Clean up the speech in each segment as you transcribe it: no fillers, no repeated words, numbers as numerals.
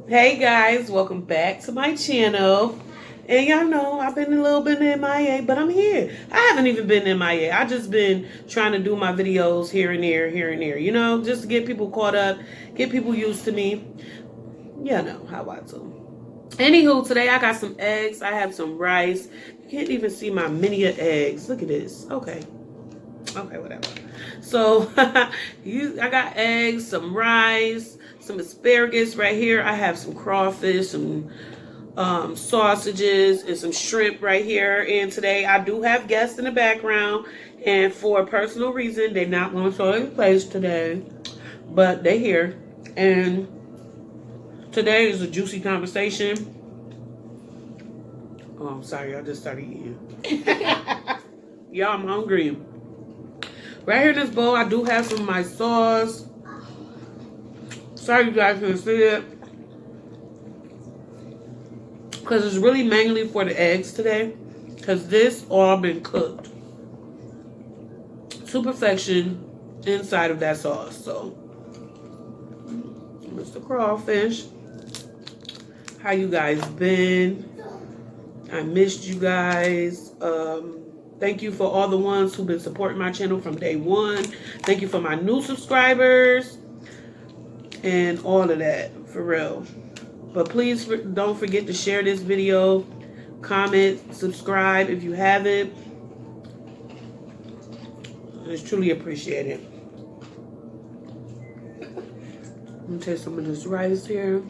Hey guys, welcome back to my channel. And y'all know I've been a little bit MIA, but I'm here. I haven't even been MIA. I just been trying to do my videos here and there, you know, just to get people caught up, get people used to me. You know how I do. Anywho, today I got some eggs. I have some rice. You can't even see my mini eggs. Look at this. Okay, whatever. So I got eggs, some rice, some asparagus right here. I have some crawfish, some sausages, and some shrimp right here. And today I do have guests in the background, and for a personal reason, they're not going to show their place today, but they're here. And today is a juicy conversation. Oh, I'm sorry, I just started eating. Y'all, I'm hungry. Right here in this bowl, I do have some of my sauce. Sorry you guys can see it, because it's really mainly for the eggs today, because this all been cooked to perfection inside of that sauce. So, Mr. Crawfish, how you guys been? I missed you guys. Thank you for all the ones who've been supporting my channel from day one. Thank you for my new subscribers and all of that, for real. But please don't forget to share this video, comment, subscribe if you haven't. It's truly appreciated. Let me take some of this rice here.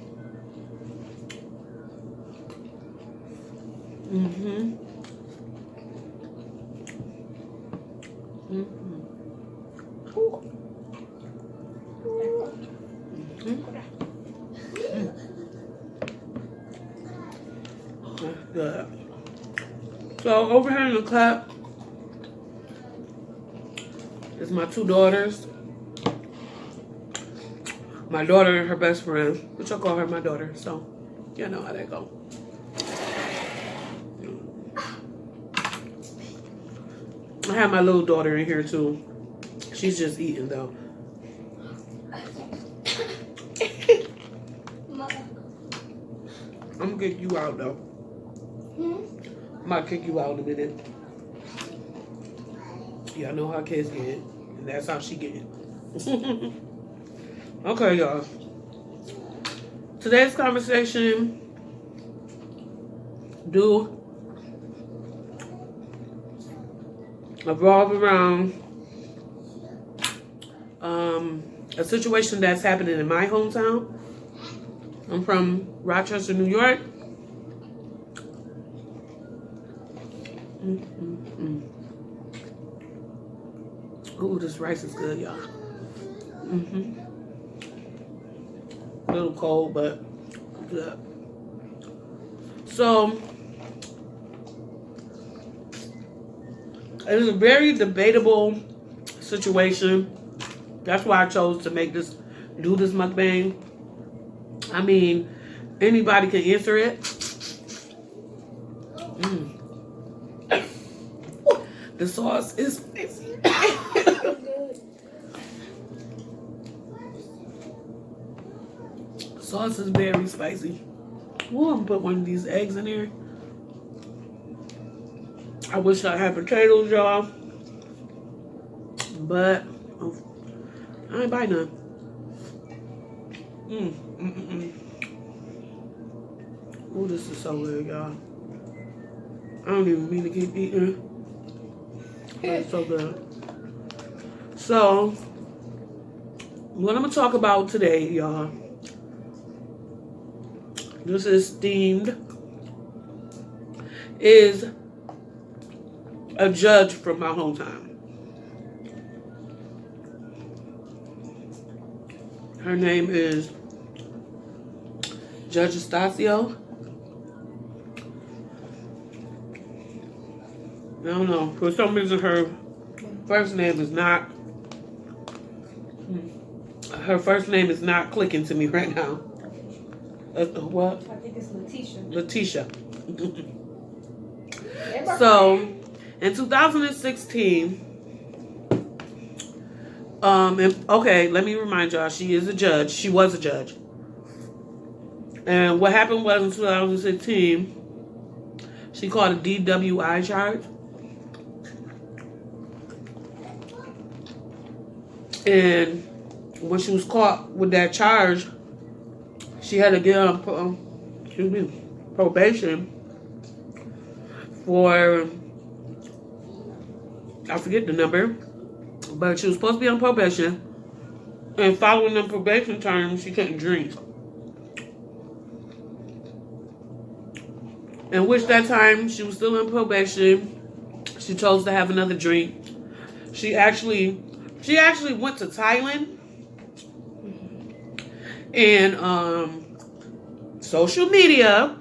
Good. So over here in the cup is my two daughters. My daughter and her best friend, which I call her my daughter. So you know how that go. I have my little daughter in here too. She's just eating though. I'm gonna kick you out though. I'm gonna kick you out in a minute. Y'all know how kids get, and that's how she get it. Okay, y'all. Today's conversation do revolve around a situation that's happening in my hometown. I'm from Rochester, New York. Ooh, this rice is good, y'all. A little cold, but good. So, it is a very debatable situation. That's why I chose to do this mukbang. I mean, anybody can answer it. The sauce is spicy. Sauce is very spicy. Ooh, I'm gonna put one of these eggs in there. I wish I had potatoes, y'all, but I ain't buy none. Ooh, this is so good, y'all. I don't even mean to keep eating. It's so good. So, what I'm gonna talk about today, y'all, this is themed, is a judge from my hometown. Her name is Judge Estacio. I don't know. For some reason, her first name is not. Her first name is not clicking to me right now. What? I think it's Letitia. Letitia. So, in 2016, and okay, let me remind y'all, she is a judge. She was a judge. And what happened was in 2016, she caught a DWI charge. And when she was caught with that charge, she had to get on probation for, I forget the number, but she was supposed to be on probation. And following the probation term, she couldn't drink. In which that time, she was still in probation. She chose to have another drink. She actually went to Thailand. And social media,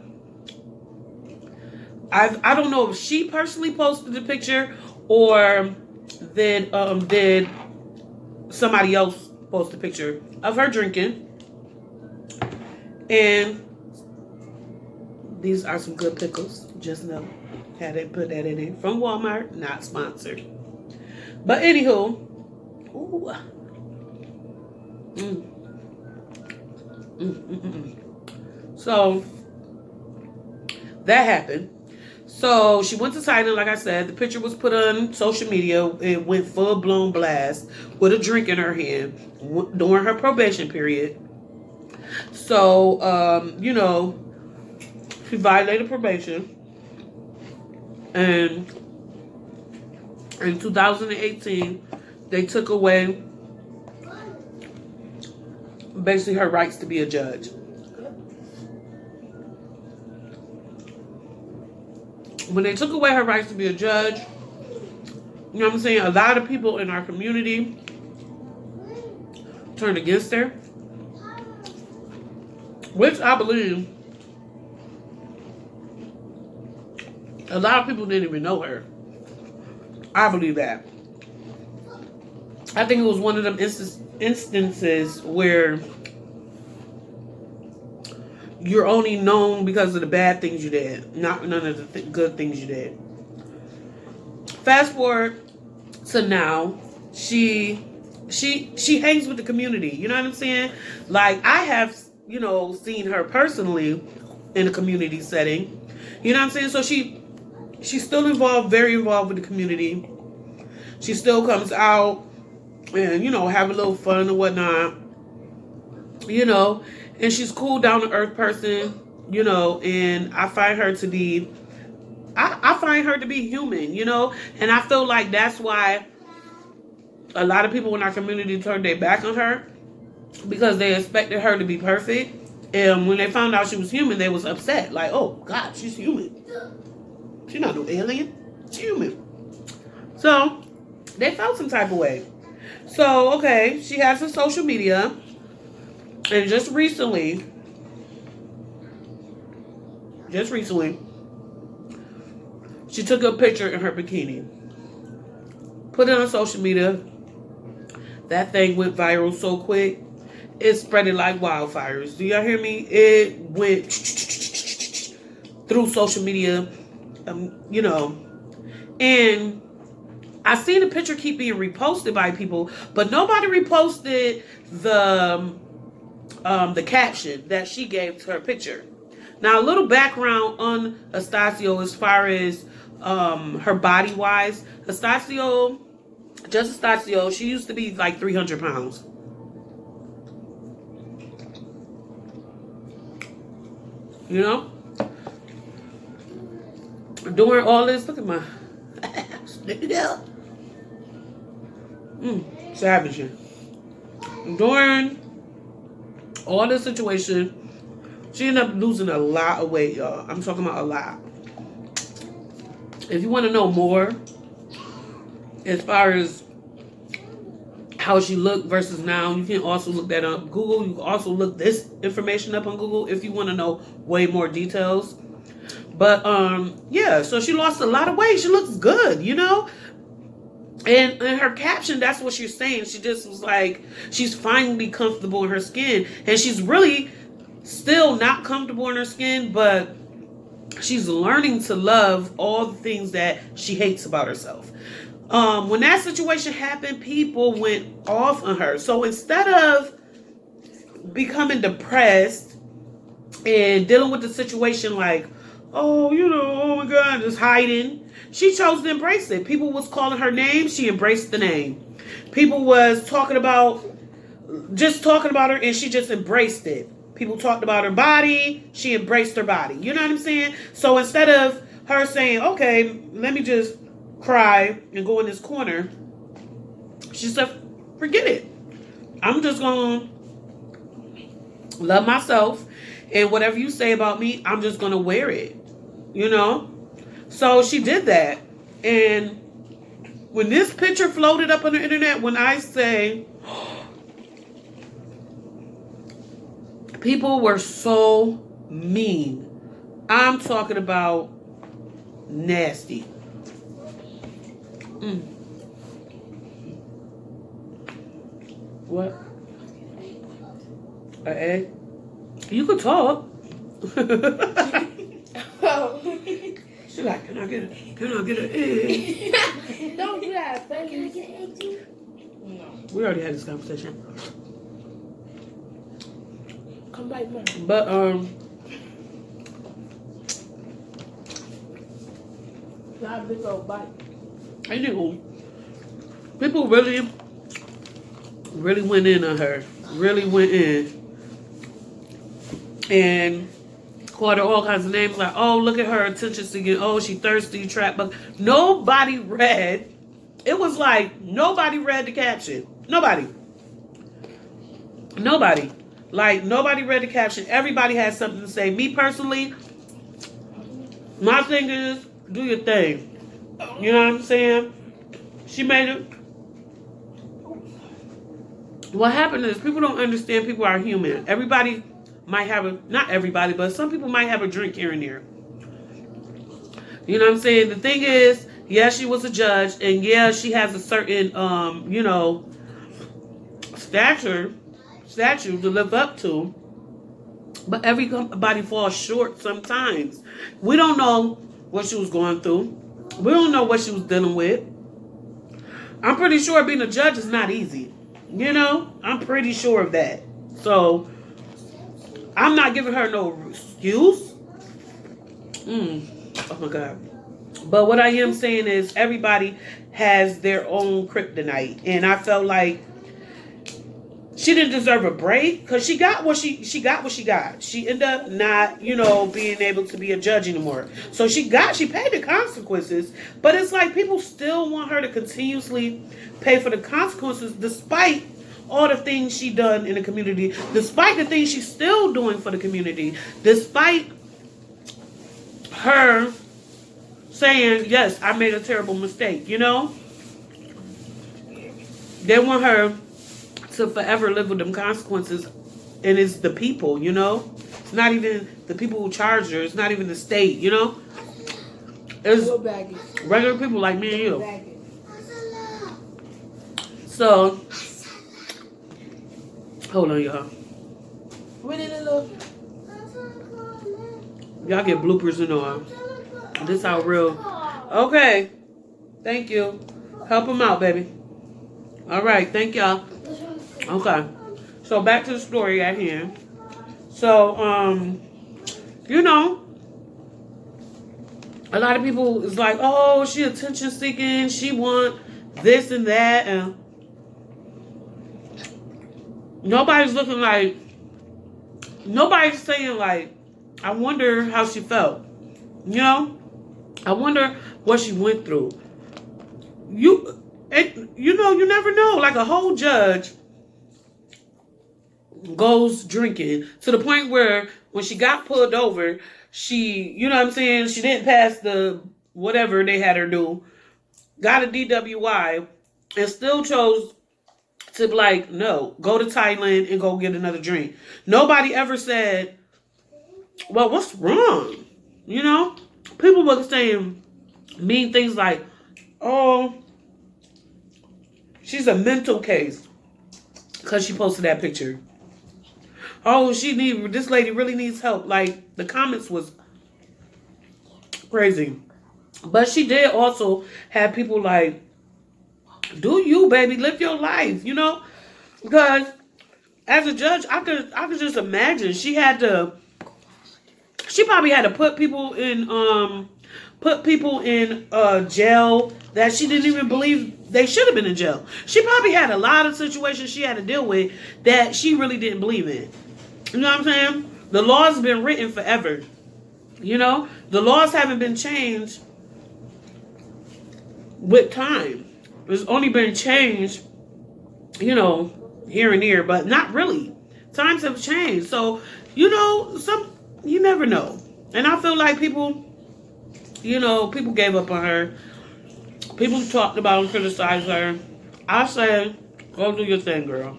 I don't know if she personally posted the picture or did somebody else post a picture of her drinking. And these are some good pickles. Just know, had they put that in there from Walmart, not sponsored. But anywho, ooh. So that happened. So she went to Thailand, like I said. The picture was put on social media. It went full-blown blast with a drink in her hand during her probation period. So, you know, she violated probation. And in 2018, they took away basically her rights to be a judge. When they took away her rights to be a judge, you know what I'm saying? A lot of people in our community turned against her. Which I believe a lot of people didn't even know her. I believe that. I think it was one of them instances where you're only known because of the bad things you did, not none of the good things you did. Fast forward to now, she hangs with the community. You know what I'm saying? Like, I have, you know, seen her personally in a community setting. You know what I'm saying? So she's still involved, very involved with the community. She still comes out and, you know, have a little fun and whatnot. You know, and she's cool, down to earth person, you know, and I find her to be, I find her to be human, you know, and I feel like that's why a lot of people in our community turned their back on her, because they expected her to be perfect. And when they found out she was human, they was upset. Like, oh, God, she's human. She's not no alien. She's human. So they felt some type of way. So, okay, she has her social media. And just recently, she took a picture in her bikini. Put it on social media. That thing went viral so quick. It spread it like wildfires. Do y'all hear me? It went through social media, you know. And I seen the picture keep being reposted by people, but nobody reposted the caption that she gave to her picture. Now, a little background on Estacio as far as her body wise. Estacio, she used to be like 300 pounds. You know? During all this, look at my stick it out. Savage. During all this situation, she ended up losing a lot of weight, y'all. I'm talking about a lot. If you want to know more as far as how she looked versus now, you can also look that up on Google. You can also look this information up on Google if you want to know way more details. But yeah, so she lost a lot of weight. She looks good, you know. And in her caption, that's what she's saying. She just was like, she's finally comfortable in her skin. And she's really still not comfortable in her skin, but she's learning to love all the things that she hates about herself. When that situation happened, people went off on her. So instead of becoming depressed and dealing with the situation like, oh, you know, oh my God, just hiding. She chose to embrace it. People was calling her name. She embraced the name. People was talking about her, and she just embraced it. People talked about her body. She embraced her body. You know what I'm saying? So instead of her saying, okay, let me just cry and go in this corner, she said, forget it. I'm just going to love myself. And whatever you say about me, I'm just going to wear it. You know? So she did that. And when this picture floated up on the internet, when I say people were so mean, I'm talking about nasty. What? An egg? You could talk. She's like, can I get an egg? Don't do that. Can I get an egg too? No. We already had this conversation. Come back, Mom. But Not a big old bite. I knew people really went in on her. Really went in. And called her all kinds of names like, oh, look at her attention seeking. Oh, she thirsty, trap. But nobody read. It was like nobody read the caption. Nobody. Like nobody read the caption. Everybody had something to say. Me personally, my thing is do your thing. You know what I'm saying? She made it. What happened is people don't understand people are human. Everybody might have not everybody, but some people might have a drink here and there. You know what I'm saying? The thing is, yeah, she was a judge, and yeah, she has a certain, statue to live up to. But everybody falls short sometimes. We don't know what she was going through. We don't know what she was dealing with. I'm pretty sure being a judge is not easy. You know, I'm pretty sure of that. So I'm not giving her no excuse. Oh my God. But what I am saying is everybody has their own kryptonite. And I felt like she didn't deserve a break because she got what she got. She ended up not, being able to be a judge anymore. So she paid the consequences. But it's like people still want her to continuously pay for the consequences despite all the things she done in the community, despite the things she's still doing for the community, despite her saying, yes, I made a terrible mistake, They want her to forever live with them consequences, and it's the people, It's not even the people who charged her. It's not even the state, It's regular people like me and you. So, hold on, y'all. Y'all get bloopers and all. This how real. Okay. Thank you. Help him out, baby. All right. Thank y'all. Okay. So back to the story at hand. So, a lot of people is like, oh, she attention seeking. She want this and that. And nobody's saying like, I wonder how she felt. I wonder what she went through. You never know. Like a whole judge goes drinking to the point where when she got pulled over, she didn't pass the whatever they had her do, got a DWI, and still chose to be like, no, go to Thailand and go get another drink. Nobody ever said, well, what's wrong? People were saying mean things like, oh, she's a mental case because she posted that picture. Oh, this lady really needs help. Like, the comments was crazy. But she did also have people like, do you, baby, live your life, Because as a judge, I could just imagine she had to She probably had to put people in jail that she didn't even believe they should have been in jail. She probably had a lot of situations she had to deal with that she really didn't believe in. You know what I'm saying? The laws have been written forever. You know, the laws haven't been changed with time. It's only been changed, you know, here and there, but not really. Times have changed. So, you know, you never know. And I feel like people, you know, people gave up on her. People talked about and criticized her. I say, go do your thing, girl.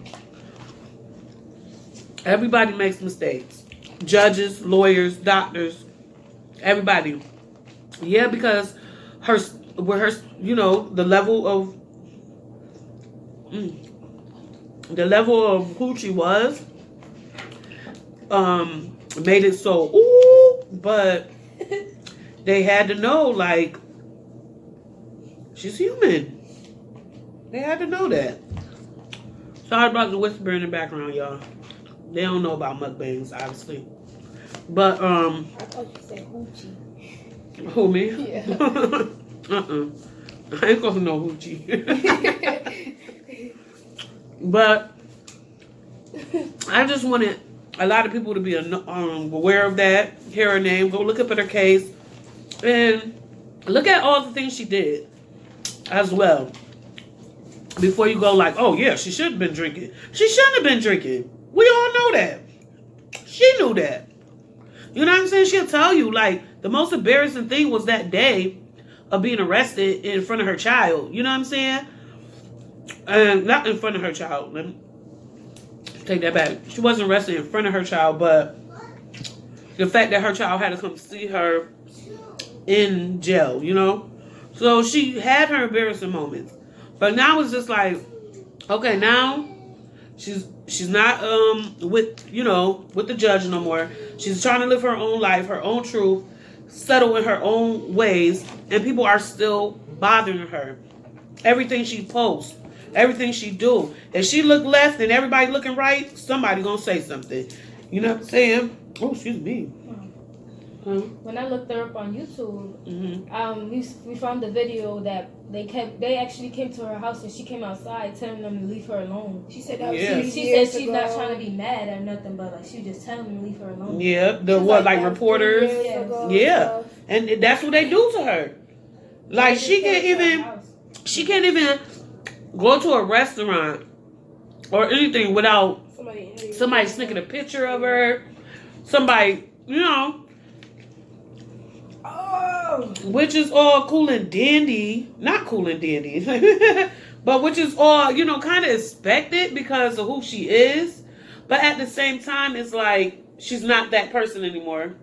Everybody makes mistakes. Judges, lawyers, doctors, everybody. Yeah, because you know, the level of who she was, made it so, ooh, but they had to know, like, she's human. They had to know that. Sorry about the whisper in the background, y'all. They don't know about mukbangs, obviously. But, I thought you said hoochie. Who, me? Yeah. I ain't gonna know hoochie. But I just wanted a lot of people to be aware of that. Hear her name. Go look up at her case. And look at all the things she did as well. Before you go like, oh yeah, she should have been drinking. She shouldn't have been drinking. We all know that. She knew that. You know what I'm saying? She'll tell you, like, the most embarrassing thing was that day of being arrested in front of her child. You know what I'm saying? And not in front of her child. Let me take that back. She wasn't arrested in front of her child, but the fact that her child had to come see her in jail, you know? So she had her embarrassing moments. But now it's just like, okay, now she's not with the judge no more. She's trying to live her own life, her own truth, settle in her own ways, and people are still bothering her. Everything she posts, everything she do. If she look left and everybody looking right, somebody gonna say something. You know what I'm saying? Oh, excuse me. When I looked her up on YouTube, Mm-hmm. we found the video that they actually came to her house and she came outside telling them to leave her alone. She said that was Yeah. She said she's not trying to be mad or nothing, but like she was just telling them to leave her alone. Yeah, She's reporters? Yeah, and that's what they do to her. Like she can't even go to a restaurant or anything without somebody sneaking a picture of her. Somebody, you know. Which is all cool and dandy. Not cool and dandy. But which is all, you know, kind of expected because of who she is. But at the same time, it's like, she's not that person anymore.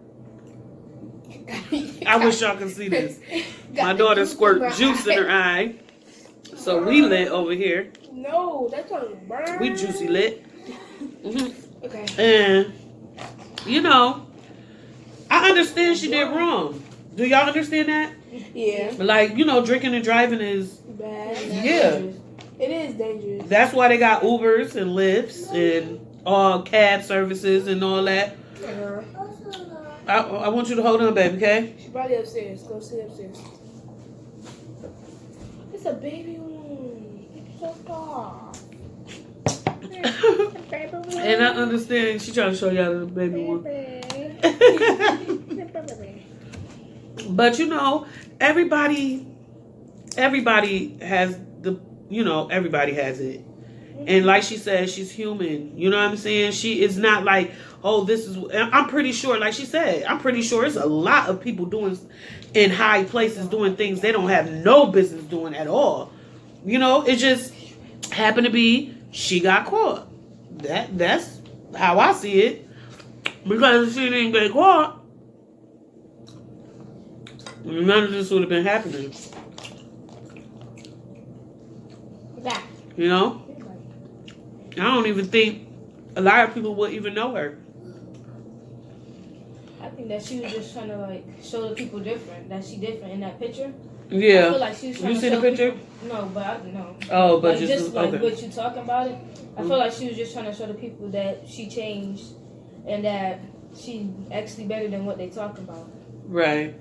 I wish y'all could see this. My daughter squirt juice in her eye. So we lit over here. No, that's on burn. We juicy lit. Mm-hmm. Okay. And, you know, I understand she did wrong. Do y'all understand that? Yeah. Like, you know, drinking and driving is Bad. Yeah. It is dangerous. That's why they got Ubers and Lyfts and all cab services and all that. I want you to hold on, baby, okay? She's probably upstairs. Go sit upstairs. It's a baby room. It's so soft. And I understand she trying to show y'all the baby one. But you know, everybody has everybody has it. And like she said, she's human. You know what I'm saying? She is not like, oh, this is, I'm pretty sure, like she said, I'm pretty sure it's a lot of people doing in high places doing things they don't have no business doing at all. You know, it just happened to be she got caught. That's how I see it. Because if she didn't get caught, none of this would have been happening. You know? I don't even think a lot of people would even know her. I think that she was just trying to like show the people different, that she different in that picture. Yeah. I feel like she was trying You to see the show picture? People, no, but no. Oh, but like, just like okay. what you talking about it. I feel like she was just trying to show the people that she changed and that she's actually better than what they talk about. Right.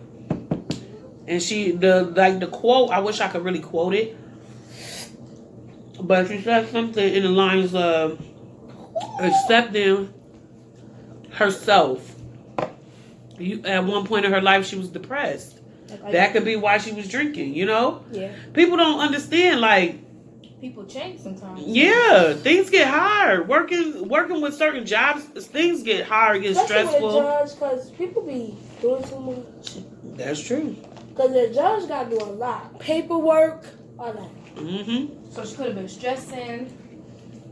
And the quote, I wish I could really quote it, but she said something in the lines of accepting herself. At one point in her life, she was depressed. That could be why she was drinking, you know? Yeah. People don't understand, like, people change sometimes. yeah, things get hard. Working with certain jobs, things get hard, get stressful. Because people be doing too much. That's true. Because the judge got to do a lot. Paperwork, all that. Mm-hmm. So she could have been stressing.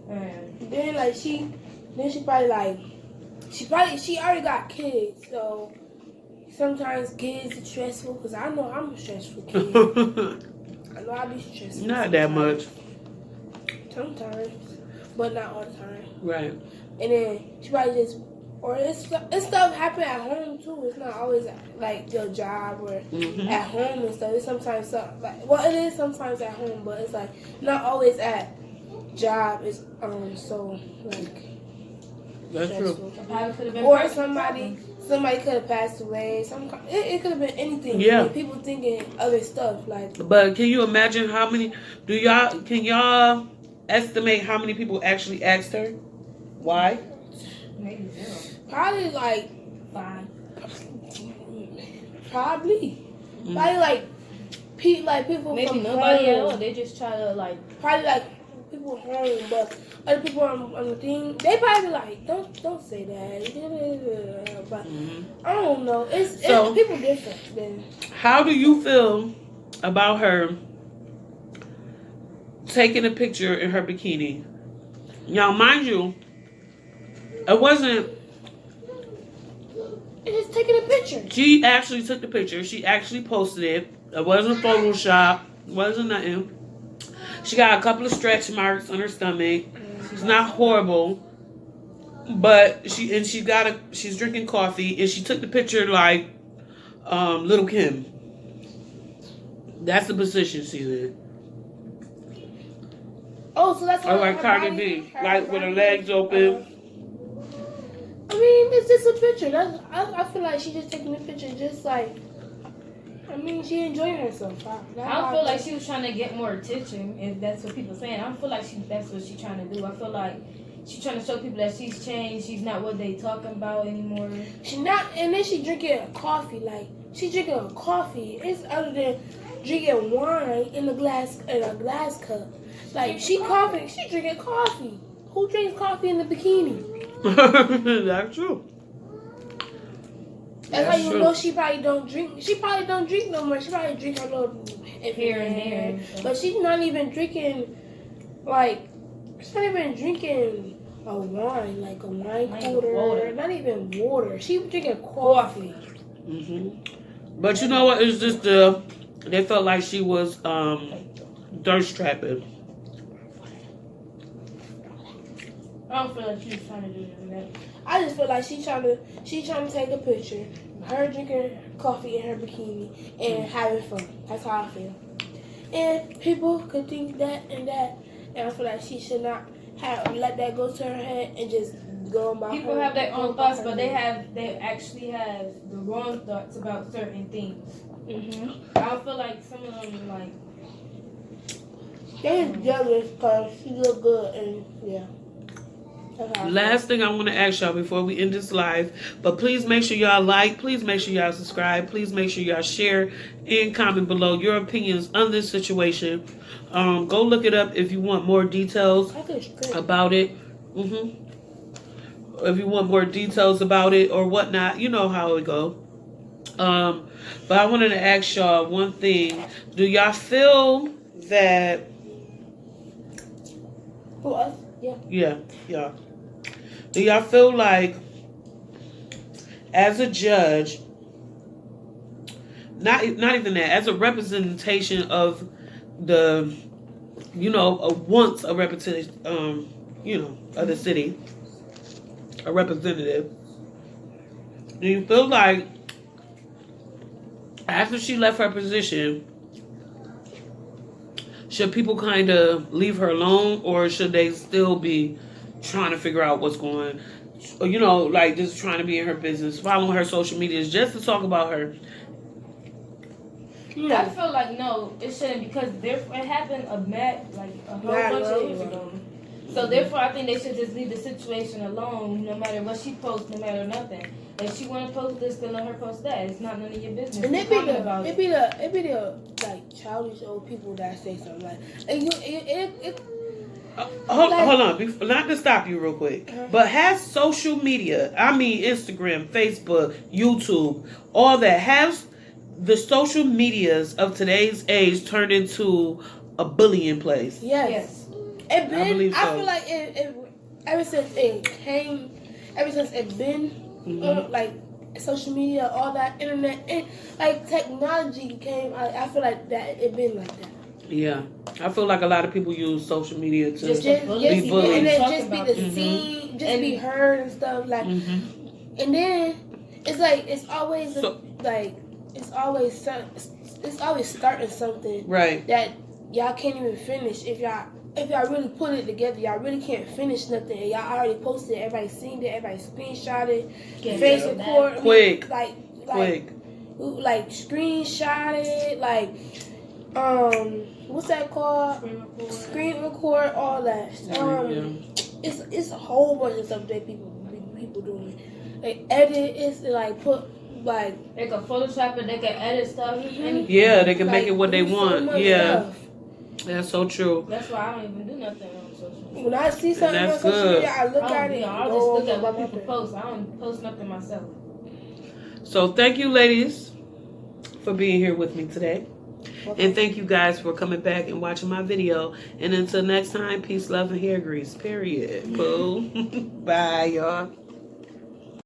And Then she probably she already got kids, so sometimes kids are stressful. Because I know I'm a stressful kid. I know I be stressful. Not that much. Sometimes, but not all the time. Right. And then she probably just, or it's stuff happen at home too. It's not always like your job or at home and stuff. It's sometimes it is sometimes at home, but it's like not always at job. It's so like That's stressful. true. Or somebody could have passed away. It could have been anything. Yeah. People thinking other stuff like. But can you imagine how many? Can y'all estimate how many people actually asked her? Why? Maybe 0. Probably like 5. Probably like people Maybe from nobody home. at all. They just try to like. Probably like people home, but other people on the thing, they probably be like, don't say that. But I don't know. It's people different. Then How do you feel about her taking a picture in her bikini? Now, mind you, it wasn't. it's just taking a picture. She actually took the picture. She actually posted it. It wasn't Photoshop. It wasn't nothing. She got a couple of stretch marks on her stomach. It's not horrible, but she's drinking coffee, and she took the picture like Little Kim. That's the position she's in. Oh, so that's Or like Cardi B, like with her legs open. I mean, it's just a picture. I feel like she's just taking a picture, just like. I mean, she enjoying herself. I don't feel like she was trying to get more attention, if that's what people saying. I don't feel like that's what she's trying to do. I feel like she's trying to show people that she's changed. She's not what they talking about anymore. She not, and then she drinking a coffee. Like she drinking a coffee. It's other than drinking wine in a glass cup. Like she drinking coffee. Who drinks coffee in a bikini? That's true. That's how you know she probably don't drink. She probably don't drink no more. She probably drink a little Here and there. But she's not even drinking, like, she's not even drinking a wine, like a wine cooler. Not even water. She drinking coffee. But you know what? It's just they felt like she was thirst trapping. I don't feel like she was trying to do that. I just feel like she's trying to take a picture, her drinking coffee in her bikini and having fun. That's how I feel. And people could think that, and I feel like she should not let that go to her head and just go about. People have their own thoughts, but they actually have the wrong thoughts about certain things. I feel like some of them like they're jealous because she look good and yeah. Last thing I want to ask y'all before we end this live, but please make sure y'all like, please make sure y'all subscribe, please make sure y'all share and comment below your opinions on this situation. Go look it up if you want more details about it. If you want more details about it or whatnot, you know how it go. But I wanted to ask y'all one thing. Do y'all feel that... Who, us? Yeah. Yeah. Do y'all feel like, as a judge, not even that, as a representation of the, once a representative, of the city, a representative, do you feel like after she left her position, should people kind of leave her alone, or should they still be trying to figure out what's going you know, like just trying to be in her business, following her social medias just to talk about her. I feel like no, it shouldn't because it happened a whole bunch of years ago. So therefore, I think they should just leave the situation alone, no matter what she posts, no matter nothing. If she want to post this, then let her post that. It's not none of your business. And it be the like childish old people that say something like, hold on, not to stop you real quick, but has social media, I mean Instagram, Facebook, YouTube, all that, has the social medias of today's age turned into a bullying place? Yes. It been, I believe so. I feel like it ever since it been like social media, all that internet, and like technology came. I feel like that it been like that. Yeah, I feel like a lot of people use social media to just be bullied, and then just be the scene, just be heard and stuff like. And then it's like it's always starting something right that y'all can't even finish if y'all really put it together. Y'all really can't finish nothing. And y'all already posted it. Everybody seen it. Everybody screenshot it. Face record. Quick. Like screenshot it. Like what's that called? Screen record. All that. It's a whole bunch of stuff that people doing. They edit. It's like put. Like they can Photoshop it, they can edit stuff. Yeah, they can make it what they want. Stuff. That's so true. That's why I don't even do nothing on social media. When I see something on social media, I look at it. I'll just look at what people post. I don't post nothing myself. So thank you, ladies, for being here with me today. Okay. And thank you guys for coming back and watching my video. And until next time, peace, love, and hair grease. Period. Boo. Bye, y'all.